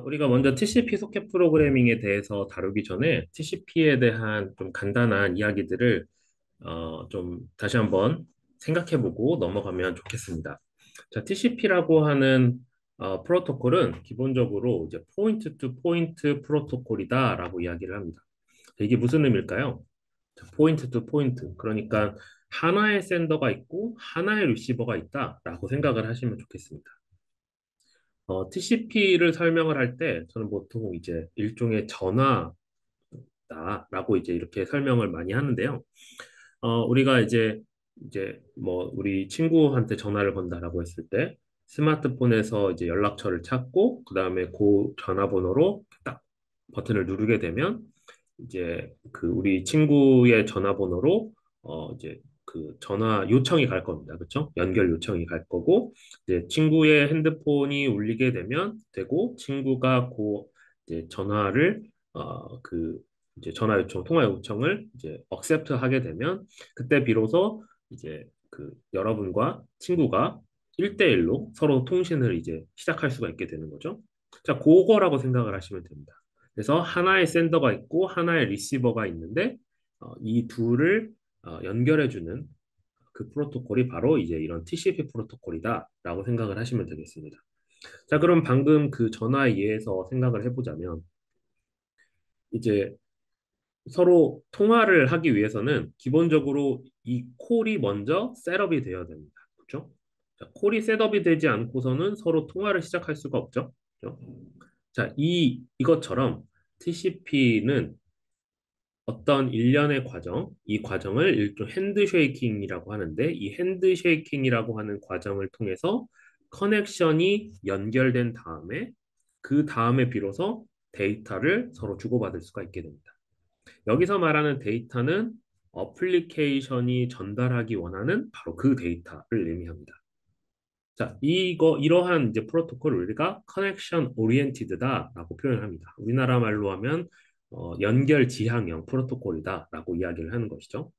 우리가 먼저 TCP 소켓 프로그래밍에 대해서 다루기 전에 TCP에 대한 좀 간단한 이야기들을 좀 다시 한번 생각해보고 넘어가면 좋겠습니다. 자, TCP라고 하는 프로토콜은 기본적으로 이제 포인트 투 포인트 프로토콜이다라고 이야기를 합니다. 이게 무슨 의미일까요? 자, 포인트 투 포인트. 그러니까 하나의 센더가 있고 하나의 리시버가 있다라고 생각을 하시면 좋겠습니다. TCP를 설명을 할 때 저는 보통 이제 일종의 전화다라고 이제 이렇게 설명을 많이 하는데요. 우리가 이제 뭐 우리 친구한테 전화를 건다라고 했을 때 스마트폰에서 이제 연락처를 찾고 그다음에 그 전화번호로 딱 버튼을 누르게 되면 이제 그 우리 친구의 전화번호로 이제 그 전화 요청이 갈 겁니다. 그렇죠? 연결 요청이 갈 거고 이제 친구의 핸드폰이 울리게 되면 되고 친구가 그 이제 전화를 그 이제 전화 요청, 통화 요청을 이제 accept 하게 되면 그때 비로소 이제 그 여러분과 친구가 1대1로 서로 통신을 이제 시작할 수가 있게 되는 거죠. 자, 그거라고 생각을 하시면 됩니다. 그래서 하나의 센더가 있고 하나의 리시버가 있는데 이 둘을 연결해주는 그 프로토콜이 바로 이제 이런 TCP 프로토콜이다라고 생각을 하시면 되겠습니다. 자, 그럼 방금 그 전화에 의해서 생각을 해보자면 이제 서로 통화를 하기 위해서는 기본적으로 이 콜이 먼저 셋업이 되어야 됩니다. 그렇죠? 자, 콜이 셋업이 되지 않고서는 서로 통화를 시작할 수가 없죠. 그렇죠? 자, 이것처럼 TCP는 어떤 일련의 과정, 이 과정을 일종 핸드쉐이킹이라고 하는데 이 핸드쉐이킹이라고 하는 과정을 통해서 커넥션이 연결된 다음에 그 다음에 비로소 데이터를 서로 주고받을 수가 있게 됩니다. 여기서 말하는 데이터는 어플리케이션이 전달하기 원하는 바로 그 데이터를 의미합니다. 자, 이러한 이제 프로토콜을 우리가 커넥션 오리엔티드다라고 표현을 합니다. 우리나라 말로 하면 연결 지향형 프로토콜이다라고 이야기를 하는 것이죠.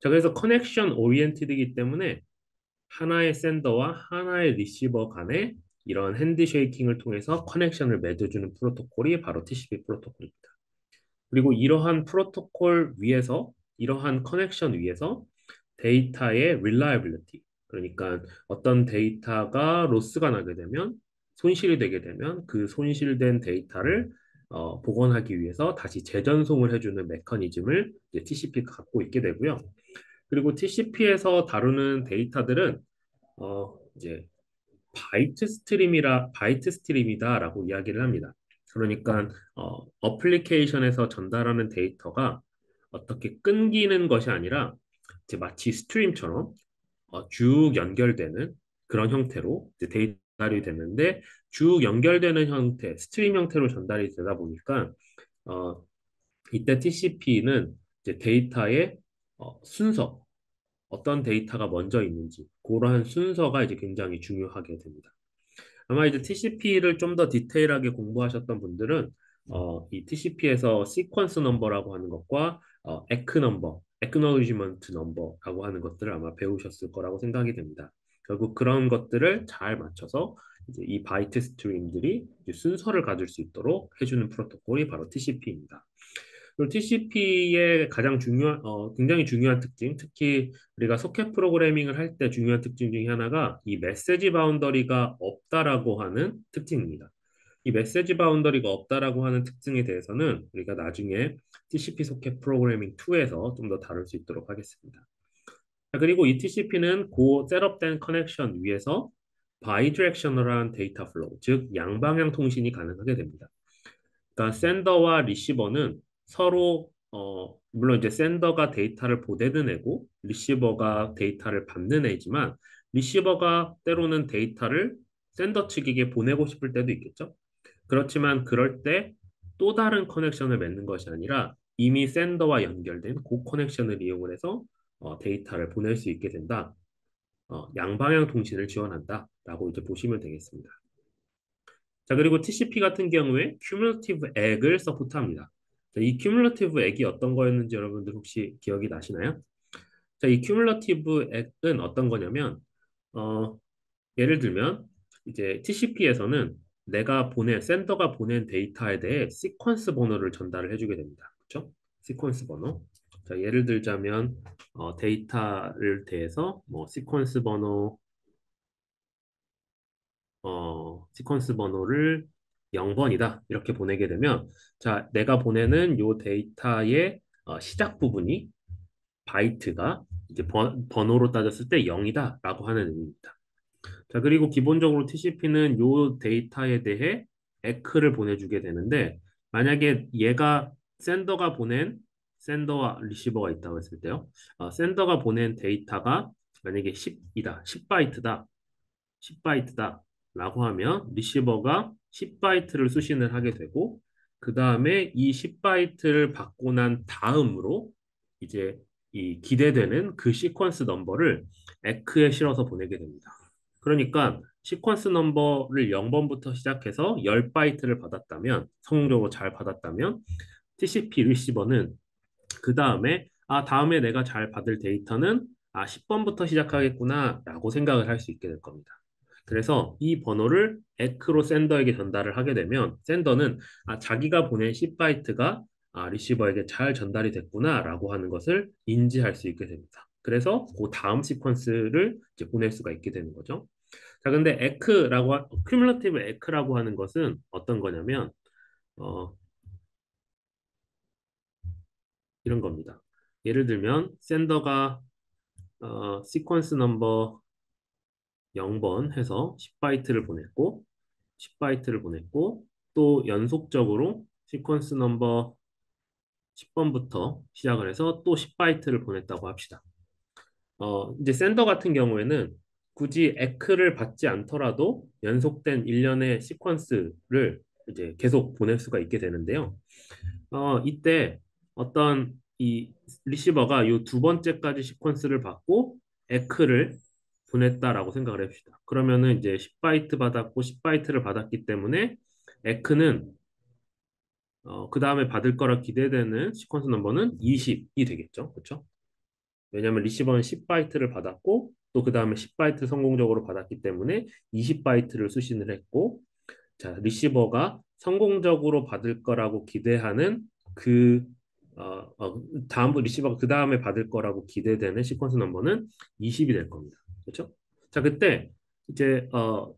자, 그래서 커넥션 오리엔티드이기 때문에 하나의 센더와 하나의 리시버 간에 이런 핸드쉐이킹을 통해서 커넥션을 맺어주는 프로토콜이 바로 TCP 프로토콜입니다. 그리고 이러한 프로토콜 위에서 이러한 커넥션 위에서 데이터의 reliability 그러니까 어떤 데이터가 로스가 나게 되면 손실이 되게 되면 그 손실된 데이터를 복원하기 위해서 다시 재전송을 해주는 메커니즘을 이제 TCP가 갖고 있게 되고요. 그리고 TCP에서 다루는 데이터들은 이제 바이트 스트림이다라고 이야기를 합니다. 그러니까 어플리케이션에서 전달하는 데이터가 어떻게 끊기는 것이 아니라 이제 마치 스트림처럼 쭉 연결되는 그런 형태로 이제 데이터이 되는데 쭉 연결되는 형태, 스트림 형태로 전달이 되다 보니까 어, 이때 TCP는 이제 데이터의 순서, 어떤 데이터가 먼저 있는지 그러한 순서가 이제 굉장히 중요하게 됩니다. 아마 이제 TCP를 좀 더 디테일하게 공부하셨던 분들은 이 TCP에서 시퀀스 넘버라고 하는 것과 에크 넘버, acknowledgement 넘버라고 하는 것들을 아마 배우셨을 거라고 생각이 됩니다. 결국 그런 것들을 잘 맞춰서 이제 이 바이트 스트림들이 순서를 가질 수 있도록 해주는 프로토콜이 바로 TCP입니다. 그리고 TCP의 가장 굉장히 중요한 특징, 특히 우리가 소켓 프로그래밍을 할 때 중요한 특징 중에 하나가 이 메시지 바운더리가 없다라고 하는 특징입니다. 이 메시지 바운더리가 없다라고 하는 특징에 대해서는 우리가 나중에 TCP 소켓 프로그래밍 2에서 좀 더 다룰 수 있도록 하겠습니다. 자, 그리고 이 TCP는 그 셋업된 커넥션 위에서 바이디렉셔널한 데이터 플로우, 즉 양방향 통신이 가능하게 됩니다. 그러니까 센더와 리시버는 서로 물론 이제 센더가 데이터를 보내는 애고 리시버가 데이터를 받는 애지만 리시버가 때로는 데이터를 센더 측에게 보내고 싶을 때도 있겠죠. 그렇지만 그럴 때 또 다른 커넥션을 맺는 것이 아니라 이미 센더와 연결된 그 커넥션을 이용을 해서 데이터를 보낼 수 있게 된다. 양방향 통신을 지원한다라고 이제 보시면 되겠습니다. 자, 그리고 TCP 같은 경우에 cumulative 액을 서포트합니다. 자, 이 cumulative 액이 어떤 거였는지 여러분들 혹시 기억이 나시나요? 자, 이 cumulative 액은 어떤 거냐면, 어, 예를 들면, 이제 TCP에서는 센더가 보낸 데이터에 대해 시퀀스 번호를 전달을 해주게 됩니다. 그렇죠? 시퀀스 번호. 자, 예를 들자면 데이터를 대해서 뭐 시퀀스 번호를 0번이다 이렇게 보내게 되면 자, 내가 보내는 요 데이터의 시작 부분이 바이트가 이제 번호로 따졌을 때 0이다라고 하는 의미입니다. 자, 그리고 기본적으로 TCP는 요 데이터에 대해 에크를 보내주게 되는데, 만약에 얘가 센더가 보낸, 센더와 리시버가 있다고 했을 때요. 센더가 보낸 데이터가 만약에 10이다, 10바이트다, 10바이트다 라고 하면 리시버가 10바이트를 수신을 하게 되고, 그 다음에 이 10바이트를 받고 난 다음으로 이제 이 기대되는 그 시퀀스 넘버를 에크에 실어서 보내게 됩니다. 그러니까 시퀀스 넘버를 0번부터 시작해서 10바이트를 받았다면, 성공적으로 잘 받았다면, TCP 리시버는 그 다음에, 다음에 내가 잘 받을 데이터는 10번부터 시작하겠구나 라고 생각을 할 수 있게 될 겁니다. 그래서 이 번호를 에크로 센더에게 전달을 하게 되면 센더는 자기가 보낸 10바이트가 리시버에게 잘 전달이 됐구나 라고 하는 것을 인지할 수 있게 됩니다. 그래서 그 다음 시퀀스를 이제 보낼 수가 있게 되는 거죠. 자, 근데 큐뮬러티브 에크라고 하는 것은 어떤 거냐면 어, 이런 겁니다. 예를 들면 센더가 시퀀스 넘버 0번 해서 10바이트를 보냈고 10바이트를 보냈고 또 연속적으로 시퀀스 넘버 10번부터 시작을 해서 또 10바이트를 보냈다고 합시다. 이제 센더 같은 경우에는 굳이 에크를 받지 않더라도 연속된 일련의 시퀀스를 이제 계속 보낼 수가 있게 되는데요. 이때 어떤 이 리시버가 요 두 번째까지 시퀀스를 받고 에크를 보냈다라고 생각을 해봅시다. 그러면은 이제 10바이트 받았고 10바이트를 받았기 때문에 에크는 그 다음에 받을 거라 기대되는 시퀀스 넘버는 20이 되겠죠. 그렇죠? 왜냐하면 리시버는 10바이트를 받았고 또 그 다음에 10바이트 성공적으로 받았기 때문에 20바이트를 수신을 했고 자, 리시버가 성공적으로 받을 거라고 기대하는 그 다음 리시버가 그 다음에 받을 거라고 기대되는 시퀀스 넘버는 20이 될 겁니다. 그렇죠? 자, 그때 이제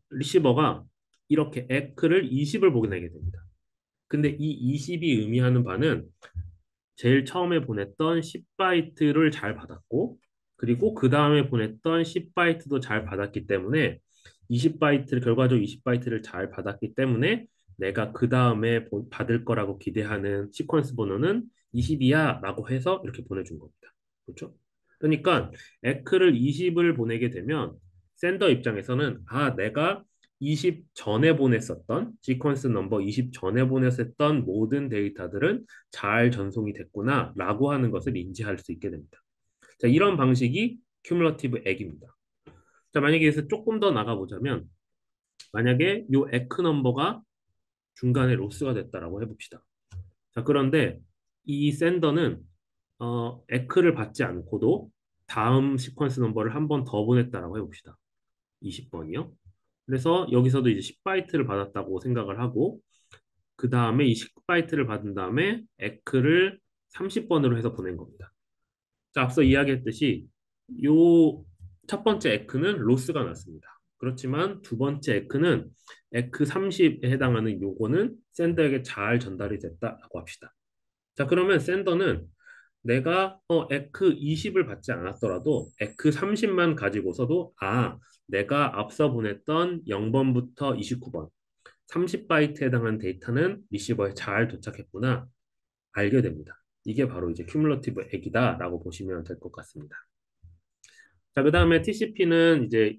리시버가 이렇게 에크를 20을 보내게 됩니다. 근데 이 20이 의미하는 바는 제일 처음에 보냈던 10바이트를 잘 받았고, 그리고 그 다음에 보냈던 10바이트도 잘 받았기 때문에 20바이트를, 결과적으로 20바이트를 잘 받았기 때문에 내가 그 다음에 받을 거라고 기대하는 시퀀스 번호는 20이야 라고 해서 이렇게 보내준 겁니다. 그렇죠? 그러니까 에크를 20을 보내게 되면 센더 입장에서는 내가 20 전에 보냈었던 시퀀스 넘버 20 전에 보냈었던 모든 데이터들은 잘 전송이 됐구나라고 하는 것을 인지할 수 있게 됩니다. 자, 이런 방식이 큐뮬러티브 액입니다. 자, 만약에 여기서 조금 더 나가보자면 만약에 요 에크 넘버가 중간에 로스가 됐다라고 해봅시다. 자, 그런데 이 센더는 에크를 받지 않고도 다음 시퀀스 넘버를 한 번 더 보냈다라고 해봅시다. 20번이요. 그래서 여기서도 이제 10바이트를 받았다고 생각을 하고 그 다음에 이 10바이트를 받은 다음에 에크를 30번으로 해서 보낸 겁니다. 자, 앞서 이야기했듯이 요 첫 번째 에크는 로스가 났습니다. 그렇지만 두 번째 에크는 에크 30에 해당하는 요거는 샌더에게 잘 전달이 됐다라고 합시다. 자, 그러면 샌더는 내가 에크 20을 받지 않았더라도 에크 30만 가지고서도 내가 앞서 보냈던 0번부터 29번 30바이트에 해당하는 데이터는 리시버에 잘 도착했구나 알게 됩니다. 이게 바로 이제 큐뮬러티브 액이다라고 보시면 될 것 같습니다. 자, 그 다음에 TCP는 이제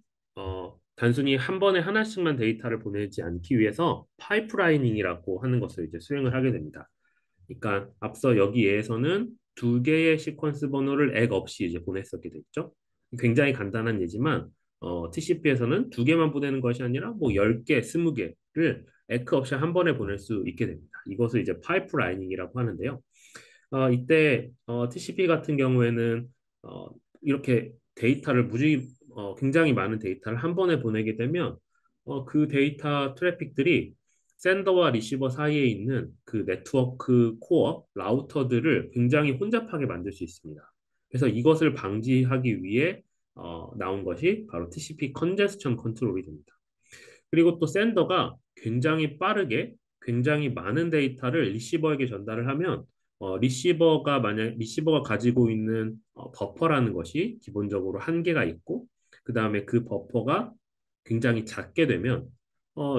단순히 한 번에 하나씩만 데이터를 보내지 않기 위해서 파이프라이닝이라고 하는 것을 이제 수행을 하게 됩니다. 그러니까 앞서 여기에서는 두 개의 시퀀스 번호를 액 없이 이제 보냈었게 됐죠. 굉장히 간단한 예지만 TCP에서는 두 개만 보내는 것이 아니라 뭐 10개, 20개를 에크 없이 한 번에 보낼 수 있게 됩니다. 이것을 이제 파이프라이닝이라고 하는데요. 이때 TCP 같은 경우에는 이렇게 데이터를 굉장히 많은 데이터를 한 번에 보내게 되면 그 데이터 트래픽들이 샌더와 리시버 사이에 있는 그 네트워크 코어, 라우터들을 굉장히 혼잡하게 만들 수 있습니다. 그래서 이것을 방지하기 위해 나온 것이 바로 TCP 컨제스천 컨트롤이 됩니다. 그리고 또 샌더가 굉장히 빠르게 굉장히 많은 데이터를 리시버에게 전달을 하면 리시버가 가지고 있는 버퍼라는 것이 기본적으로 한계가 있고 그 다음에 그 버퍼가 굉장히 작게 되면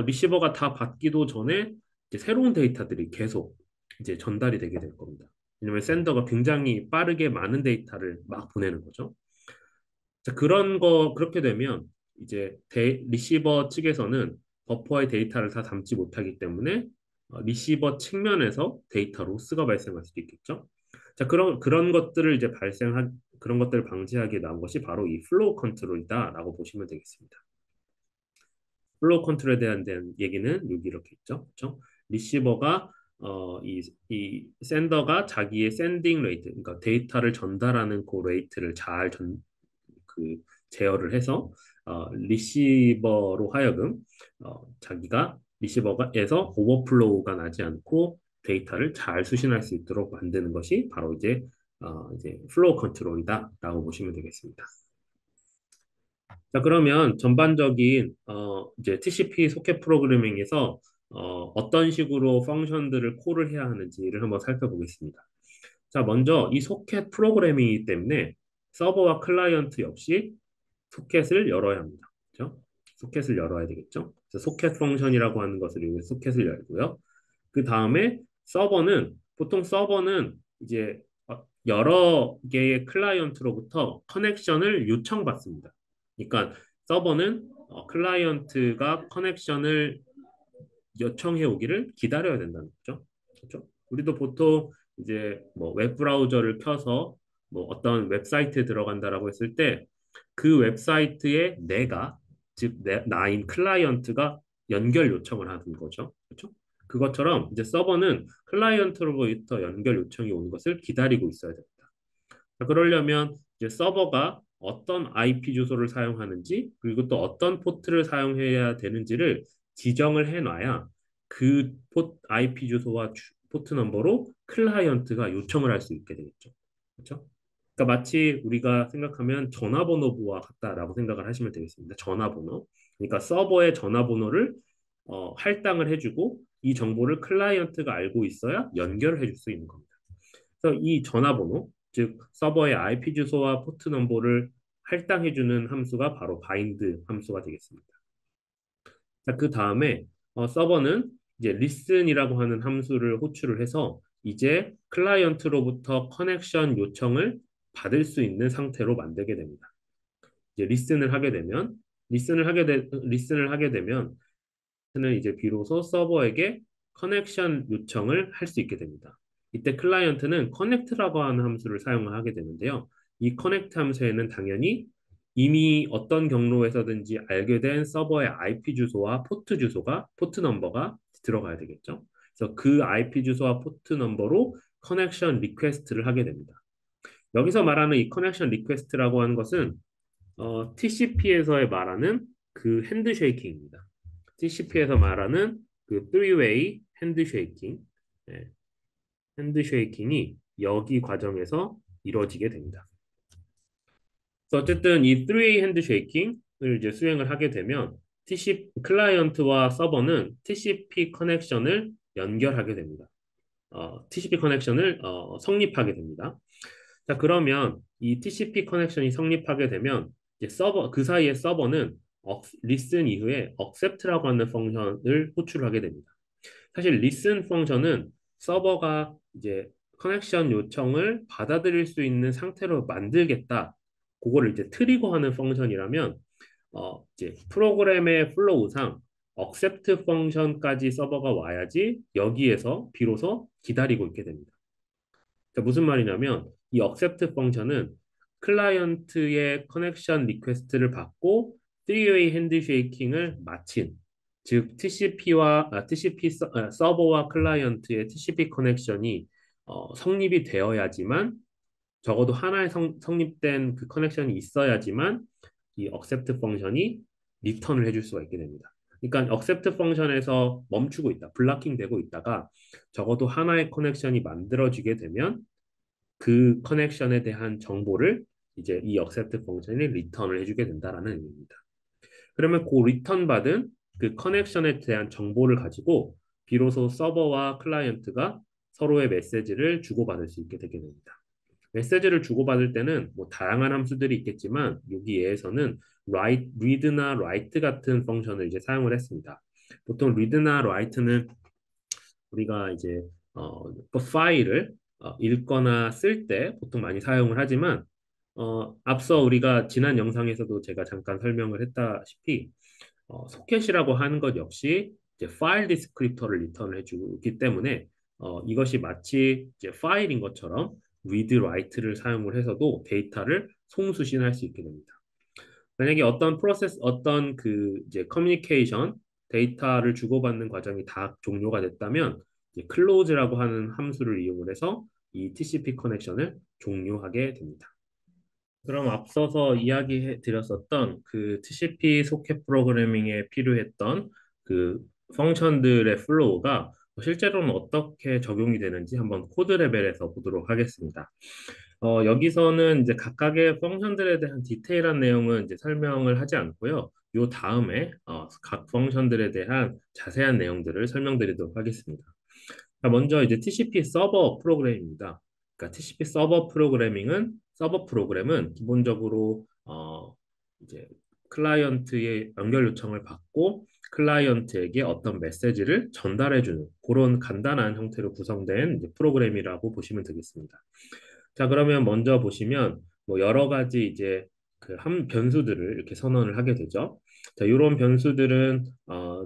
리시버가 다 받기도 전에 이제 새로운 데이터들이 계속 이제 전달이 되게 될 겁니다. 왜냐하면 샌더가 굉장히 빠르게 많은 데이터를 막 보내는 거죠. 자, 그렇게 되면 이제 리시버 측에서는 버퍼의 데이터를 다 담지 못하기 때문에 리시버 측면에서 데이터 로스가 발생할 수도 있겠죠. 자, 그런 것들을 방지하기 위해 나온 것이 바로 이 플로우 컨트롤이다라고 보시면 되겠습니다. 플로우 컨트롤에 대한 얘기는 여기 이렇게 있죠. 그렇죠? 리시버가 이 샌더가 자기의 샌딩 레이트, 그러니까 데이터를 전달하는 그 레이트를 그 제어를 해서 리시버로 하여금 자기가 리시버가에서 오버플로우가 나지 않고 데이터를 잘 수신할 수 있도록 만드는 것이 바로 이제 플로우 컨트롤이다라고 보시면 되겠습니다. 자, 그러면 전반적인 이제 TCP 소켓 프로그래밍에서 어떤 식으로 펑션들을 콜을 해야 하는지를 한번 살펴보겠습니다. 자, 먼저 이 소켓 프로그래밍이기 때문에 서버와 클라이언트 역시 소켓을 열어야 합니다. 그렇죠? 소켓을 열어야 되겠죠? 그래서 소켓 펑션이라고 하는 것을 이용해 소켓을 열고요. 그 다음에 보통 서버는 이제 여러 개의 클라이언트로부터 커넥션을 요청받습니다. 그러니까 서버는 클라이언트가 커넥션을 요청해 오기를 기다려야 된다는 거죠. 그렇죠? 우리도 보통 이제 뭐 웹 브라우저를 켜서 뭐 어떤 웹사이트에 들어간다라고 했을 때 그 웹사이트에 나인 클라이언트가 연결 요청을 하는 거죠. 그렇죠? 그것처럼 이제 서버는 클라이언트로부터 연결 요청이 오는 것을 기다리고 있어야 됩니다. 자, 그러려면 이제 서버가 어떤 IP 주소를 사용하는지 그리고 또 어떤 포트를 사용해야 되는지를 지정을 해놔야 그 IP 주소와 포트 넘버로 클라이언트가 요청을 할 수 있게 되겠죠. 그렇죠? 그러니까 마치 우리가 생각하면 전화번호부와 같다라고 생각을 하시면 되겠습니다. 전화번호. 그러니까 서버의 전화번호를 할당을 해주고 이 정보를 클라이언트가 알고 있어야 연결을 해줄 수 있는 겁니다. 그래서 이 전화번호, 즉 서버의 IP 주소와 포트 넘버를 할당해주는 함수가 바로 바인드 함수가 되겠습니다. 자, 그 다음에 서버는 이제 listen이라고 하는 함수를 호출을 해서 이제 클라이언트로부터 커넥션 요청을 받을 수 있는 상태로 만들게 됩니다. 이제 리슨을 하게 되면 는 이제 비로소 서버에게 커넥션 요청을 할 수 있게 됩니다. 이때 클라이언트는 connect라고 하는 함수를 사용을 하게 되는데요. 이 connect 함수에는 당연히 이미 어떤 경로에서든지 알게 된 서버의 IP 주소와 포트 넘버가 들어가야 되겠죠. 그래서 그 IP 주소와 포트 넘버로 커넥션 리퀘스트를 하게 됩니다. 여기서 말하는 이 커넥션 리퀘스트라고 하는 것은 TCP에서의 말하는 그 핸드쉐이킹입니다. TCP에서 말하는 그 three-way 핸드쉐이킹, 네, 핸드쉐이킹이 여기 과정에서 이루어지게 됩니다. 그래서 어쨌든 이 three-way 핸드쉐이킹을 이제 수행을 하게 되면 클라이언트와 서버는 TCP 커넥션을 연결하게 됩니다. TCP 커넥션을 성립하게 됩니다. 자, 그러면 이 TCP 커넥션이 성립하게 되면 이제 그 사이에 서버는 listen 이후에 accept라고 하는 펑션을 호출하게 됩니다. 사실 listen 펑션은 서버가 이제 커넥션 요청을 받아들일 수 있는 상태로 만들겠다. 그거를 이제 트리거하는 펑션이라면 이제 프로그램의 플로우상 accept 펑션까지 서버가 와야지 여기에서 비로소 기다리고 있게 됩니다. 자, 무슨 말이냐면 이 accept 펑션은 클라이언트의 커넥션 리퀘스트를 받고 3-way 핸드쉐이킹을 마친 즉 TCP 서버와 클라이언트의 TCP 커넥션이 성립이 되어야지만 적어도 하나의 성립된 그 커넥션이 있어야지만 이 accept 펑션이 리턴을 해줄 수가 있게 됩니다. 그러니까 accept 펑션에서 멈추고 있다, 블락킹 되고 있다가 적어도 하나의 커넥션이 만들어지게 되면 그 커넥션에 대한 정보를 이제 이 accept 펑션이 리턴을 해주게 된다라는 의미입니다. 그러면 그 리턴 받은 그 커넥션에 대한 정보를 가지고 비로소 서버와 클라이언트가 서로의 메시지를 주고받을 수 있게 되게 됩니다. 메시지를 주고받을 때는 뭐 다양한 함수들이 있겠지만 여기에서는 read나 write 같은 펑션을 이제 사용을 했습니다. 보통 read나 write는 우리가 이제 그 파일을 읽거나 쓸 때 보통 많이 사용을 하지만 앞서 우리가 지난 영상에서도 제가 잠깐 설명을 했다시피 소켓이라고 하는 것 역시 이제 파일 디스크립터를 리턴을 해주기 때문에 이것이 마치 이제 파일인 것처럼 read, write를 사용을 해서도 데이터를 송수신할 수 있게 됩니다. 만약에 어떤 프로세스, 어떤 그 이제 커뮤니케이션, 데이터를 주고받는 과정이 다 종료가 됐다면 이제 close라고 하는 함수를 이용을 해서 이 TCP 커넥션을 종료하게 됩니다. 그럼 앞서서 이야기해 드렸었던 그 TCP 소켓 프로그래밍에 필요했던 그 펑션들의 플로우가 실제로는 어떻게 적용이 되는지 한번 코드 레벨에서 보도록 하겠습니다. 여기서는 이제 각각의 펑션들에 대한 디테일한 내용은 이제 설명을 하지 않고요. 요 다음에 각 펑션들에 대한 자세한 내용들을 설명드리도록 하겠습니다. 자, 먼저 이제 TCP 서버 프로그램입니다. 그러니까 TCP 서버 프로그램은 기본적으로 이제 클라이언트의 연결 요청을 받고 클라이언트에게 어떤 메시지를 전달해주는 그런 간단한 형태로 구성된 이제 프로그램이라고 보시면 되겠습니다. 자, 그러면 먼저 보시면 뭐 여러 가지 이제 그 한 변수들을 이렇게 선언을 하게 되죠. 자, 이런 변수들은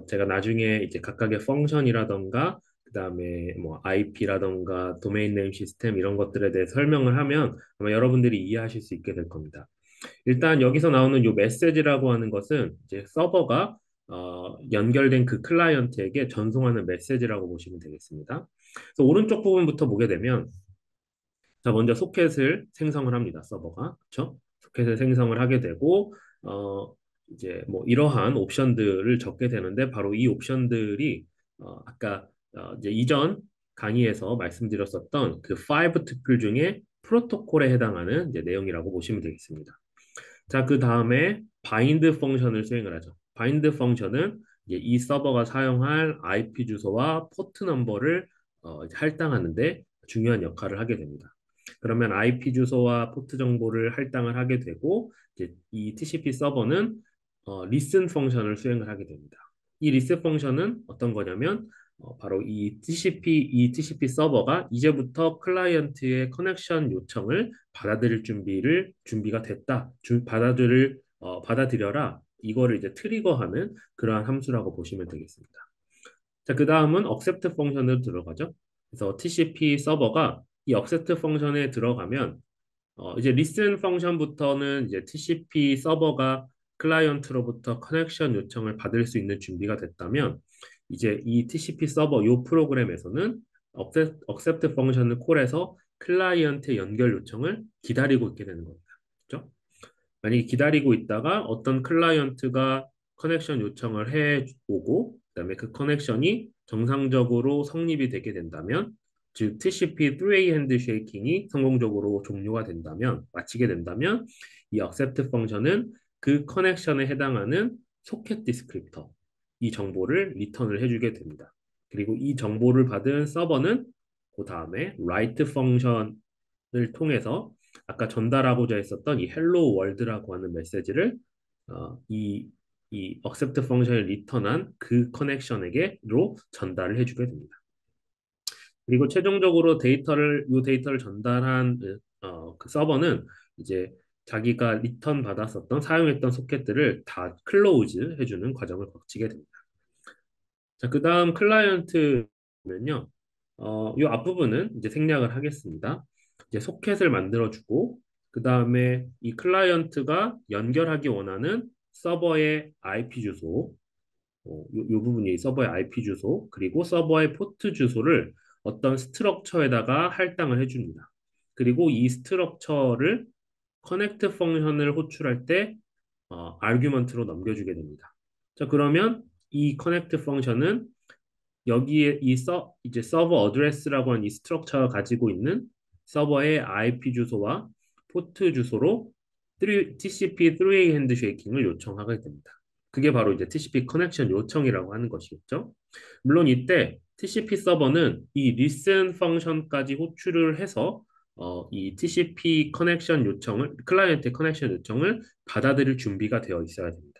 제가 나중에 이제 각각의 펑션이라던가 그다음에 뭐 IP라던가 도메인 네임 시스템 이런 것들에 대해 설명을 하면 아마 여러분들이 이해하실 수 있게 될 겁니다. 일단 여기서 나오는 요 메시지라고 하는 것은 이제 서버가 연결된 그 클라이언트에게 전송하는 메시지라고 보시면 되겠습니다. 그래서 오른쪽 부분부터 보게 되면 자, 먼저 소켓을 생성을 합니다. 서버가. 그렇죠? 소켓을 생성을 하게 되고 이제 뭐 이러한 옵션들을 적게 되는데 바로 이 옵션들이 아까 이제 이전 강의에서 말씀드렸었던 그 5 투플 중에 프로토콜에 해당하는 이제 내용이라고 보시면 되겠습니다. 자, 그 다음에 바인드 펑션을 수행을 하죠. 바인드 펑션은 이제 이 서버가 사용할 IP 주소와 포트 넘버를 이제 할당하는데 중요한 역할을 하게 됩니다. 그러면 IP 주소와 포트 정보를 할당을 하게 되고 이제 이 TCP 서버는 listen 펑션을 수행을 하게 됩니다. 이 listen 펑션은 어떤 거냐면 바로 이 TCP 서버가 이제부터 클라이언트의 커넥션 요청을 받아들일 준비가 됐다. 받아들여라. 이거를 이제 트리거하는 그러한 함수라고 보시면 되겠습니다. 자, 그 다음은 accept 펑션으로 들어가죠. 그래서 TCP 서버가 이 accept 펑션에 들어가면 이제 listen 펑션부터는 이제 TCP 서버가 클라이언트로부터 커넥션 요청을 받을 수 있는 준비가 됐다면 이제 이 TCP 서버 요 프로그램에서는 accept 펑션을 콜해서 클라이언트 연결 요청을 기다리고 있게 되는 겁니다. 그렇죠? 만약에 기다리고 있다가 어떤 클라이언트가 커넥션 요청을 해 오고 그다음에 그 커넥션이 정상적으로 성립이 되게 된다면 즉 TCP 3A 핸드쉐이킹이 성공적으로 종료가 된다면 마치게 된다면 이 accept 펑션은 그 커넥션에 해당하는 소켓 디스크립터 이 정보를 리턴을 해주게 됩니다. 그리고 이 정보를 받은 서버는 그 다음에 write 펑션을 통해서 아까 전달하고자 했었던 이 hello world라고 하는 메시지를 이 accept 펑션을 리턴한 그 커넥션에게로 전달을 해주게 됩니다. 그리고 최종적으로 이 데이터를 전달한 그 서버는 이제 자기가 리턴 받았었던 사용했던 소켓들을 다 클로즈 해주는 과정을 거치게 됩니다. 자, 그 다음 클라이언트면요. 이 앞부분은 이제 생략을 하겠습니다. 이제 소켓을 만들어주고, 그 다음에 이 클라이언트가 연결하기 원하는 서버의 IP 주소, 요 부분이 서버의 IP 주소, 그리고 서버의 포트 주소를 어떤 스트럭처에다가 할당을 해줍니다. 그리고 이 스트럭처를 커넥트 펑션을 호출할 때 아규먼트로 넘겨주게 됩니다. 자, 그러면 이 커넥트 펑션은 여기에 이제 서버 어드레스라고 하는 이 스트럭처가 가지고 있는 서버의 IP 주소와 포트 주소로 TCP 3A 핸드쉐이킹을 요청하게 됩니다. 그게 바로 이제 TCP 커넥션 요청이라고 하는 것이겠죠. 물론 이때 TCP 서버는 이 listen 펑션까지 호출을 해서 이 TCP 커넥션 요청을 클라이언트 커넥션 요청을 받아들일 준비가 되어 있어야 됩니다.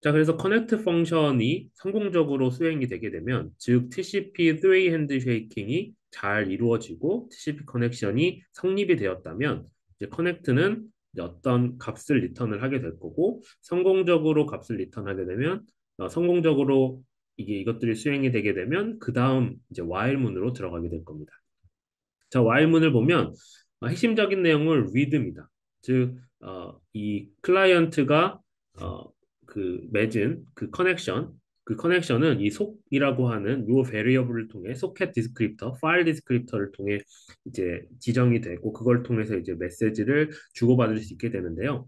자, 그래서 커넥트 펑션이 성공적으로 수행이 되게 되면, 즉 TCP 3 핸드쉐이킹이 잘 이루어지고 TCP 커넥션이 성립이 되었다면, 이제 커넥트는 이제 어떤 값을 리턴을 하게 될 거고, 성공적으로 값을 리턴하게 되면, 성공적으로 이것들이 수행이 되게 되면, 그 다음 이제 while문으로 들어가게 될 겁니다. 자, while문을 보면 핵심적인 내용을 read입니다. 즉, 이 클라이언트가 어, 맺은 그 커넥션은 이 속이라고 하는 요 베리어블을 통해 소켓 디스크립터, 파일 디스크립터를 통해 이제 지정이 되고 그걸 통해서 이제 메시지를 주고받을 수 있게 되는데요.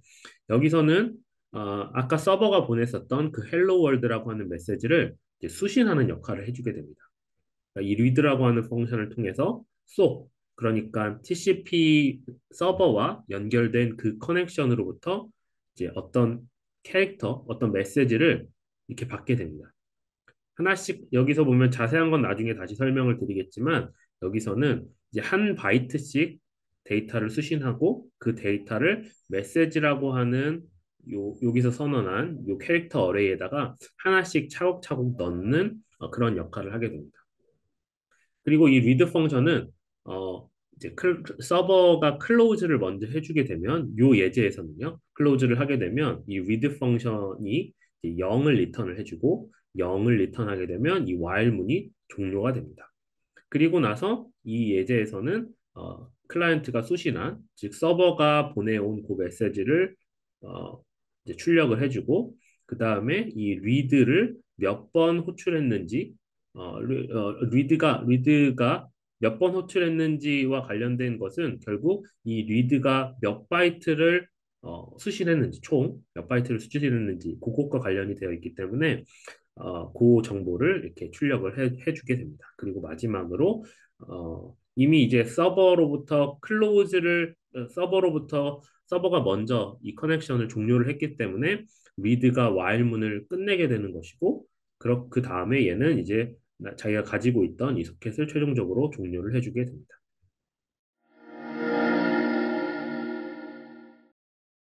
여기서는 아까 서버가 보냈었던 그 헬로 월드라고 하는 메시지를 이제 수신하는 역할을 해주게 됩니다. 그러니까 이 read라고 하는 펑션을 통해서 속, 그러니까 TCP 서버와 연결된 그 커넥션으로부터 이제 어떤 캐릭터, 어떤 메시지를 이렇게 받게 됩니다. 하나씩 여기서 보면 자세한 건 나중에 다시 설명을 드리겠지만 여기서는 이제 한 바이트씩 데이터를 수신하고 그 데이터를 메시지라고 하는 여기서 선언한 요 캐릭터 어레이에다가 하나씩 차곡차곡 넣는 그런 역할을 하게 됩니다. 그리고 이 read 펑션은 이제 서버가 클로즈를 먼저 해주게 되면 요 예제에서는요 클로즈를 하게 되면 이 read 펑션이 이제 0을 리턴을 해주고 0을 리턴하게 되면 이 while 문이 종료가 됩니다. 그리고 나서 이 예제에서는 클라이언트가 수신한 즉 서버가 보내온 그 메시지를 어, 이제 출력을 해주고 그 다음에 이 read를 몇 번 호출했는지 리드가 몇 번 호출했는지와 관련된 것은 결국 이 리드가 몇 바이트를 수신했는지 총 몇 바이트를 수신했는지 그것과 관련이 되어 있기 때문에 그 정보를 이렇게 출력을 해주게 됩니다. 그리고 마지막으로 이미 이제 서버가 먼저 이 커넥션을 종료를 했기 때문에 리드가 while문을 끝내게 되는 것이고 그 다음에 얘는 이제 자기가 가지고 있던 이 소켓을 최종적으로 종료를 해주게 됩니다.